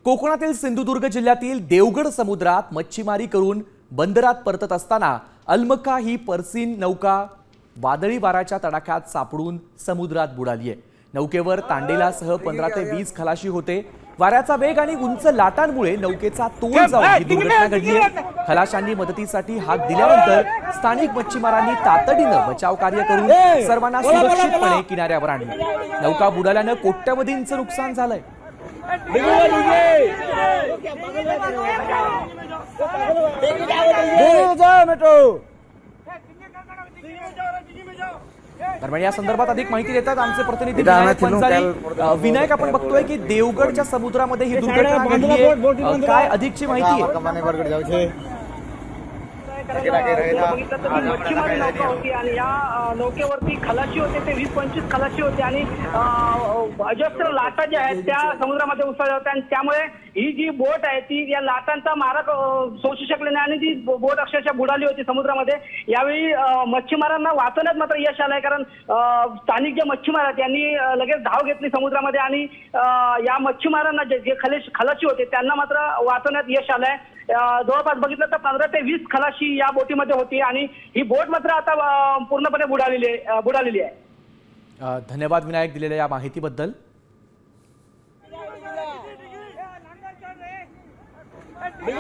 कोकणातील सिंधुदुर्ग जिल्ह्यातील देवगड समुद्रात मच्छीमारी करून बंदरात परतत असताना अलमक्का ही पर्सीन नौका वादळी वाऱ्याच्या तडाख्यात सापडून समुद्रात बुडाली आहे। नौकेवर तांडेलासह 15 ते 20 खलाशी होते। वाऱ्याचा वेग आणि उंच लाटांमुळे नौकेचा तोल जाऊन ही दुर्घटना घडली आहे। खलाशांनी मदतीसाठी हाक दिल्यानंतर स्थानिक मच्छीमारांनी तातडीनं बचाव कार्य करून सर्वांना सुरक्षितपणे किनाऱ्यावर आणले। नौका बुडाल्यानं कोट्यवधींचं नुकसान झालंय। दरम्यान या संदर्भात अधिक माहिती देतात आमचे प्रतिनिधी विनायक पंचाली। विनायक, आपण बघतोय की देवगडच्या समुद्रामध्ये ही दुर्घटना घडली आहे, काय अधिकची माहिती आहे? मच्छीमारी नौका होती आणि या नौकेवरती खलाशी होते, ते 20-25 खलाशी होते आणि अजस्त्र लाटा ज्या आहेत त्या समुद्रामध्ये उसळल्या होत्या आणि त्यामुळे ही जी बोट आहे ती या लाटांचा मारा सोसू शकली नाही आणि ती बोट अक्षरशः बुडाली होती समुद्रामध्ये। यावेळी मच्छीमारांना वाचवण्यात मात्र यश आलंय, कारण स्थानिक जे मच्छीमार आहेत त्यांनी लगेच धाव घेतली समुद्रामध्ये आणि या मच्छीमारांना जे खलाशी होते त्यांना मात्र वाचवण्यात यश आलंय। जवळपास बघितलं तर 15 ते 20 खलाशी या बोटीमध्ये होती आणि ही बोट मात्र आता पूर्णपणे बुडालेली आहे। धन्यवाद विनायक दिलेल्या या माहितीबद्दल। Big